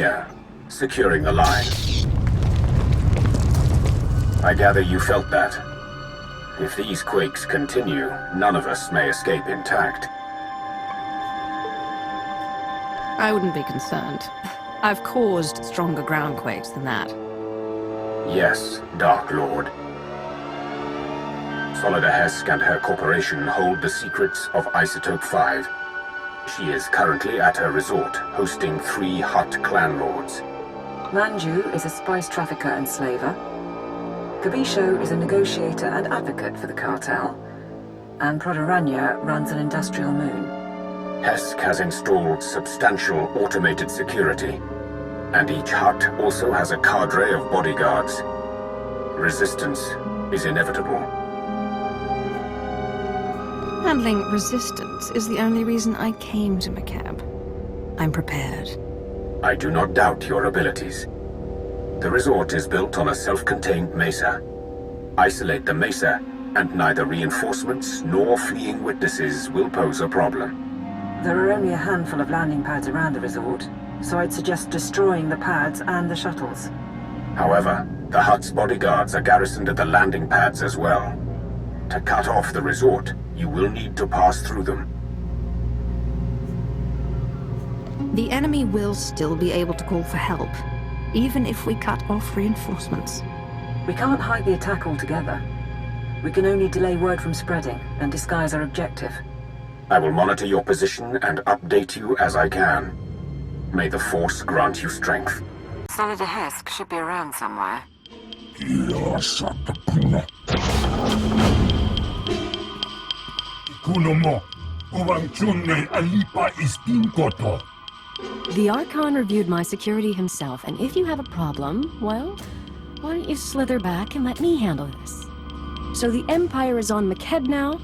here, securing the line. I gather you felt that. If these quakes continue, none of us may escape intact. I wouldn't be concerned. I've caused stronger ground quakes than that. Yes, Dark Lord. ROTHC and her corporation hold the secrets of Isotope 5. She is currently at her resort, hosting 3 hot clan lords. Manju is a spice trafficker and slaver. Kabisho is a negotiator and advocate for the cartel. And Prodoranya runs an industrial moon. ROTHC has installed substantial automated security, and each hut also has a cadre of bodyguards. Resistance is inevitable. Handling resistance is the only reason I came to McCab. I'm prepared. I do not doubt your abilities. The resort is built on a self-contained mesa. Isolate the mesa, and neither reinforcements nor fleeing witnesses will pose a problem. There are only a handful of landing pads around the resort, so I'd suggest destroying the pads and the shuttles. However, the hut's bodyguards are garrisoned at the landing pads as well. To cut off the resort, you will need to pass through them. The enemy will still be able to call for help, even if we cut off reinforcements. We can't hide the attack altogether. We can only delay word from spreading and disguise our objective. I will monitor your position and update you as I can. May the Force grant you strength. ROTHC should be around somewhere. The Archon reviewed my security himself, and if you have a problem, well, why don't you slither back and let me handle this? So the Empire is on McCab now?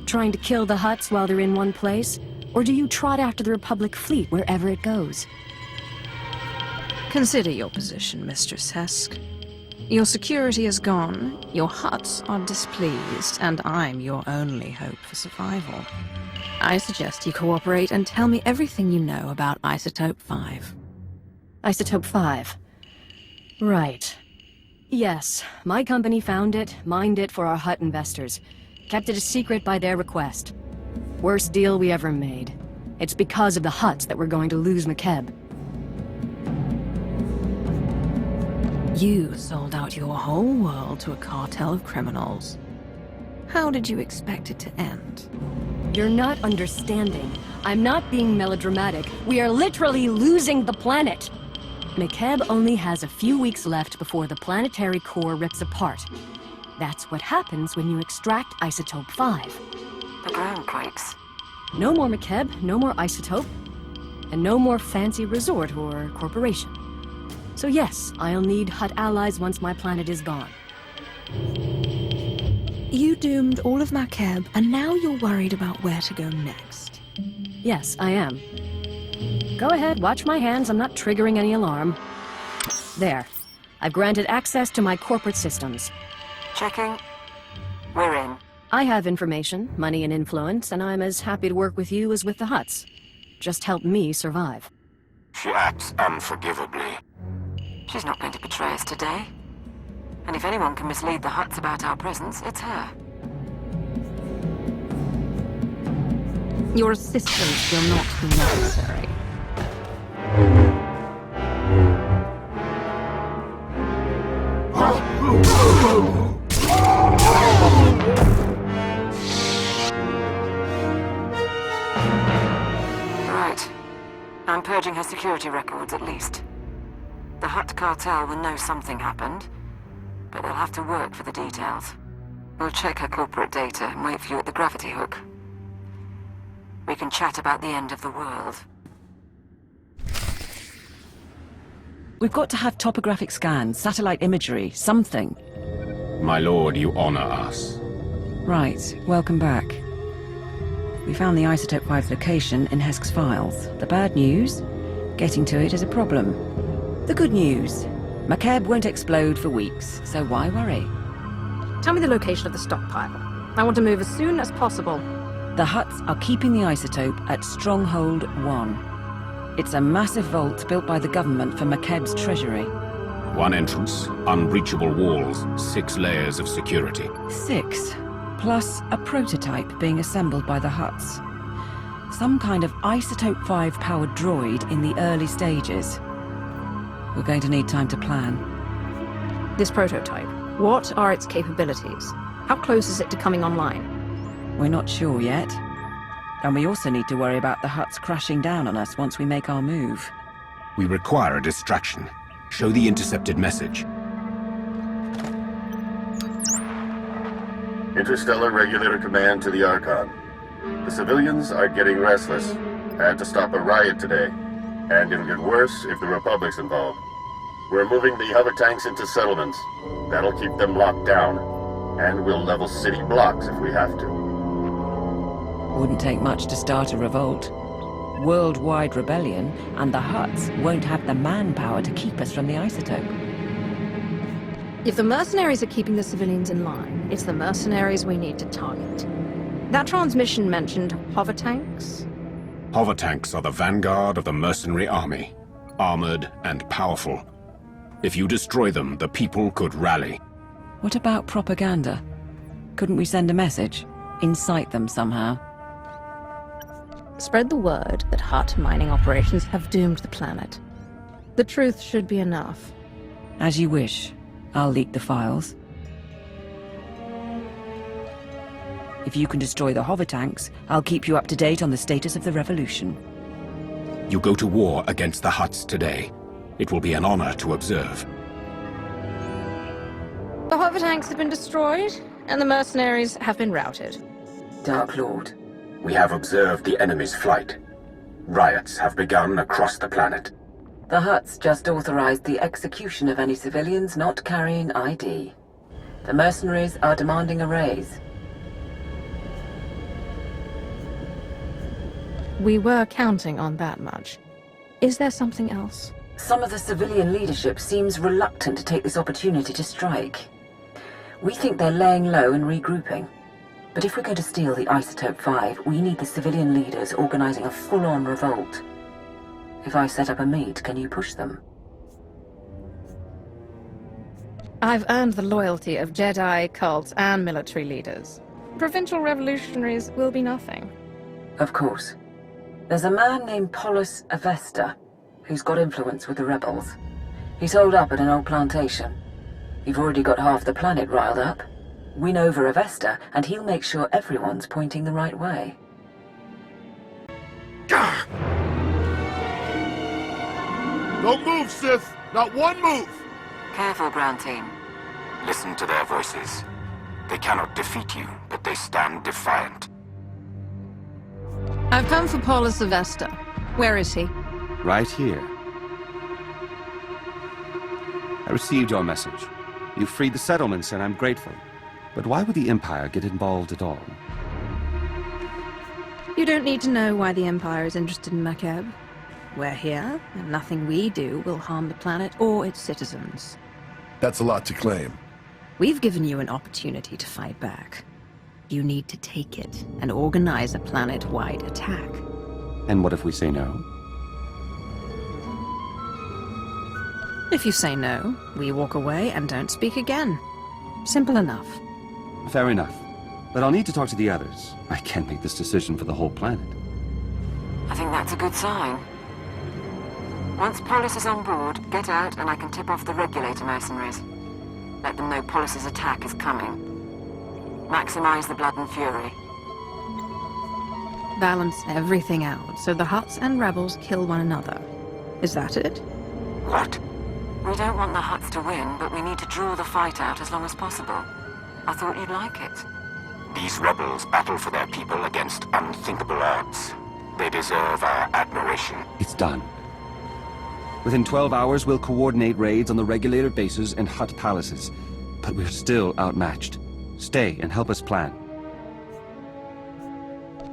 Trying to kill the Hutts while they're in one place? Or do you trot after the Republic fleet wherever it goes? Consider your position, Mistress ROTHC. Your security is gone, your Hutts are displeased, and I'm your only hope for survival. I suggest you cooperate and tell me everything you know about Isotope 5. Isotope 5. Right. Yes, my company found it, mined it for our Hutt investors. Kept it a secret by their request. Worst deal we ever made. It's because of the Hutts that we're going to lose McCab. You sold out your whole world to a cartel of criminals. How did you expect it to end? You're not understanding. I'm not being melodramatic. We are literally losing the planet. McCab only has a few weeks left before the planetary core rips apart. That's what happens when you extract Isotope 5. The ground quakes. No more McCab, no more Isotope, and no more fancy resort or corporation. So yes, I'll need Hutt allies once my planet is gone. You doomed all of McCab, and now you're worried about where to go next. Yes, I am. Go ahead, watch my hands. I'm not triggering any alarm. There. I've granted access to my corporate systems. Checking. We're in. I have information, money, and influence, and I'm as happy to work with you as with the Hutts. Just help me survive. She acts unforgivably. She's not going to betray us today. And if anyone can mislead the Hutts about our presence, it's her. Your assistance will not be necessary. Right. I'm purging her security records, at least. The Hutt cartel will know something happened, but they'll have to work for the details. We'll check her corporate data and wait for you at the gravity hook. We can chat about the end of the world. We've got to have topographic scans, satellite imagery, something. My lord, you honor us. Right, welcome back. We found the Isotope 5 location in ROTHC's files. The bad news? Getting to it is a problem. The good news? McCab won't explode for weeks, so why worry? Tell me the location of the stockpile. I want to move as soon as possible. The Hutts are keeping the isotope at Stronghold 1. It's a massive vault built by the government for McKeb's treasury. One entrance, unbreachable walls, 6 layers of security. 6, plus a prototype being assembled by the Hutts. Some kind of Isotope 5 powered droid in the early stages. We're going to need time to plan. This prototype, what are its capabilities? How close is it to coming online? We're not sure yet. And we also need to worry about the Hutts crashing down on us once we make our move. We require a distraction. Show the intercepted message. Interstellar Regulator Command to the Archon. The civilians are getting restless. Had to stop a riot today. And it'll get worse if the Republic's involved. We're moving the hover tanks into settlements. That'll keep them locked down. And we'll level city blocks if we have to. Wouldn't take much to start a revolt. Worldwide rebellion, and the Hutts won't have the manpower to keep us from the isotope. If the mercenaries are keeping the civilians in line, it's the mercenaries we need to target. That transmission mentioned hover tanks? Hover tanks are the vanguard of the mercenary army. Armored and powerful. If you destroy them, the people could rally. What about propaganda? Couldn't we send a message? Incite them somehow? Spread the word that Hutt mining operations have doomed the planet. The truth should be enough. As you wish. I'll leak the files. If you can destroy the hover tanks, I'll keep you up to date on the status of the revolution. You go to war against the Hutts today. It will be an honor to observe. The hover tanks have been destroyed, and the mercenaries have been routed. Dark Lord. We have observed the enemy's flight. Riots have begun across the planet. The Hutts just authorized the execution of any civilians not carrying ID. The mercenaries are demanding a raise. We were counting on that much. Is there something else? Some of the civilian leadership seems reluctant to take this opportunity to strike. We think they're laying low and regrouping. But if we're going to steal the Isotope 5, we need the civilian leaders organizing a full-on revolt. If I set up a meet, can you push them? I've earned the loyalty of Jedi, cults, and military leaders. Provincial revolutionaries will be nothing. Of course. There's a man named Polis Avesta, who's got influence with the rebels. He's holed up at an old plantation. You've already got half the planet riled up. Win over Avesta, and he'll make sure everyone's pointing the right way. Don't move, Sith! Not one move! Careful, ground team. Listen to their voices. They cannot defeat you, but they stand defiant. I've come for Polis Avesta. Where is he? Right here. I received your message. You freed the settlements, and I'm grateful. But why would the Empire get involved at all? You don't need to know why the Empire is interested in McKeb. We're here, and nothing we do will harm the planet or its citizens. That's a lot to claim. We've given you an opportunity to fight back. You need to take it and organize a planet-wide attack. And what if we say no? If you say no, we walk away and don't speak again. Simple enough. Fair enough. But I'll need to talk to the others. I can't make this decision for the whole planet. I think that's a good sign. Once Polis is on board, get out and I can tip off the regulator mercenaries. Let them know Polis's attack is coming. Maximize the blood and fury. Balance everything out so the Hutts and rebels kill one another. Is that it? What? We don't want the Hutts to win, but we need to draw the fight out as long as possible. I thought you'd like it. These rebels battle for their people against unthinkable odds. They deserve our admiration. It's done. Within 12 hours, we'll coordinate raids on the regulator bases and Hutt palaces. But we're still outmatched. Stay and help us plan.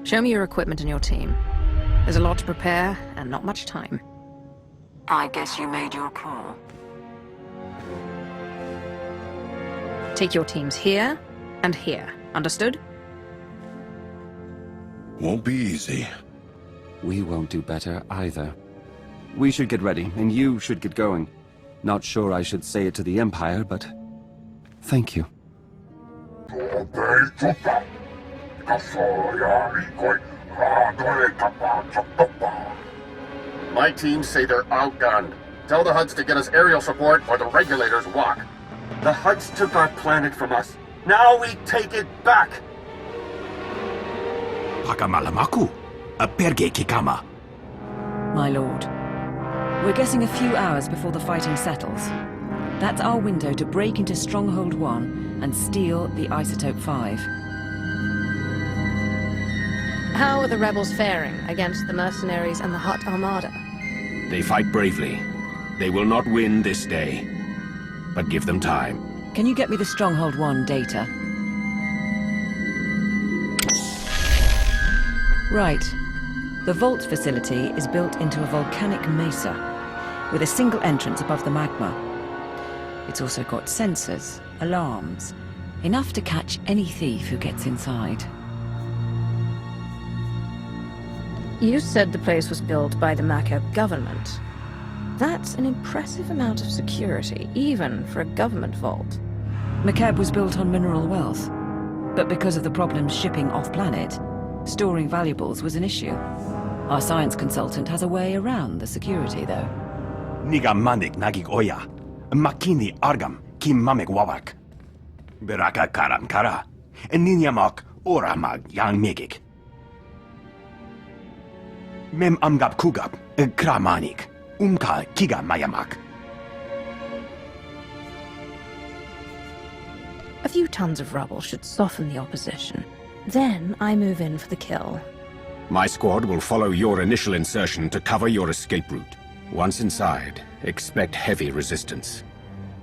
Show me your equipment and your team. There's a lot to prepare, and not much time. I guess you made your call. Take your teams here and here. Understood? Won't be easy. We won't do better either. We should get ready, and you should get going. Not sure I should say it to the Empire, but... thank you. My teams say they're outgunned. Tell the Huds to get us aerial support or the regulators walk. The Huds took our planet from us. Now we take it back! Pakamalamaku, a perge kikama. My lord, we're getting a few hours before the fighting settles. That's our window to break into Stronghold 1 and steal the Isotope 5. How are the rebels faring against the mercenaries and the Hutt Armada? They fight bravely. They will not win this day. But give them time. Can you get me the Stronghold 1 data? Right. The vault facility is built into a volcanic mesa, with a single entrance above the magma. It's also got sensors, alarms, enough to catch any thief who gets inside. You said the place was built by the Makeb government. That's an impressive amount of security, even for a government vault. Makeb was built on mineral wealth, but because of the problems shipping off-planet, storing valuables was an issue. Our science consultant has a way around the security, though. Niga manik nagig oya, makini argam kim mamek wawak. Beraka karam kara, ninyamak oramag yang megik. Mem amgap kugap, kramanik, umka kiga mayamak. A few tons of rubble should soften the opposition. Then I move in for the kill. My squad will follow your initial insertion to cover your escape route. Once inside, expect heavy resistance.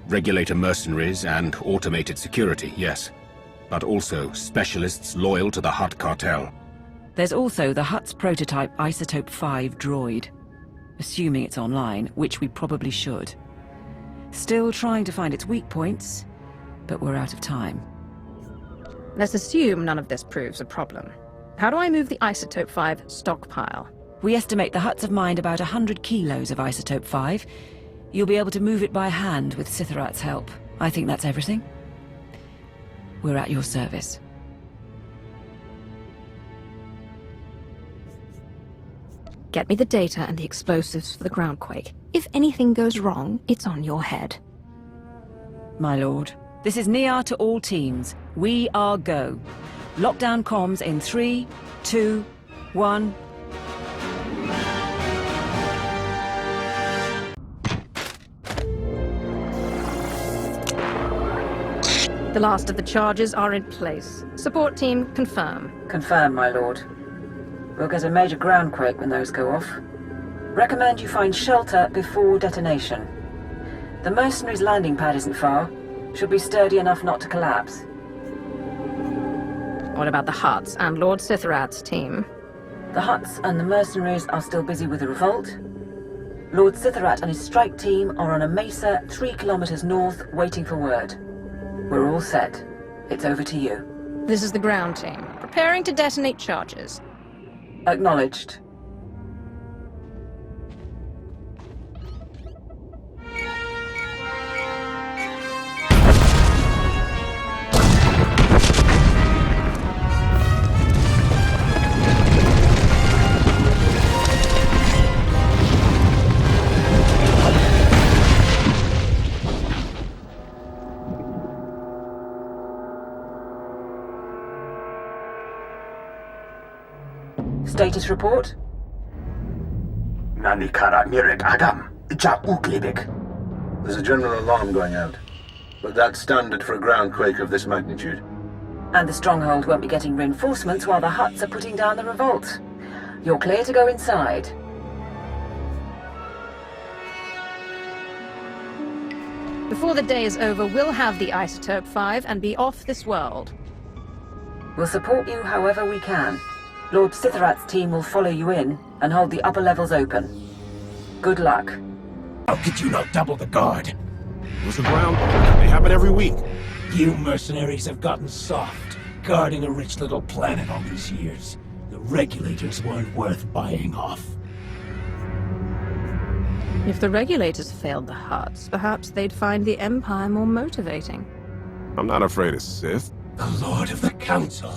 Regulator mercenaries and automated security, yes. But also specialists loyal to the Hutt cartel. There's also the Hutt's prototype Isotope 5 droid. Assuming it's online, which we probably should. Still trying to find its weak points, but we're out of time. Let's assume none of this proves a problem. How do I move the Isotope 5 stockpile? We estimate the Hutts have mined about 100 kilos of Isotope 5. You'll be able to move it by hand with Sitharat's help. I think that's everything. We're at your service. Get me the data and the explosives for the groundquake. If anything goes wrong, it's on your head. My lord, this is Niar to all teams. We are go. Lockdown comms in 3, 2, 1. The last of the charges are in place. Support team, confirm. Confirm, my lord. We'll get a major groundquake when those go off. Recommend you find shelter before detonation. The mercenaries' landing pad isn't far. Should be sturdy enough not to collapse. What about the Hutts and Lord Sitharat's team? The Hutts and the mercenaries are still busy with the revolt. Lord Sitharat and his strike team are on a mesa 3 kilometers north, waiting for word. We're all set. It's over to you. This is the ground team, preparing to detonate charges. Acknowledged. Status report? Nanikara mirek agam, ja uklibik. There's a general alarm going out, but that's standard for a groundquake of this magnitude. And the stronghold won't be getting reinforcements while the Hutts are putting down the revolt. You're clear to go inside. Before the day is over, we'll have the Isotope 5 and be off this world. We'll support you however we can. Lord Sitharat's team will follow you in and hold the upper levels open. Good luck. How could you not double the guard? What's the ground? They happen every week. You mercenaries have gotten soft, guarding a rich little planet all these years. The regulators weren't worth buying off. If the regulators failed the Hutts, perhaps they'd find the Empire more motivating. I'm not afraid of Sith. The Lord of the Council.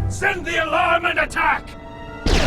Send the alarm and attack!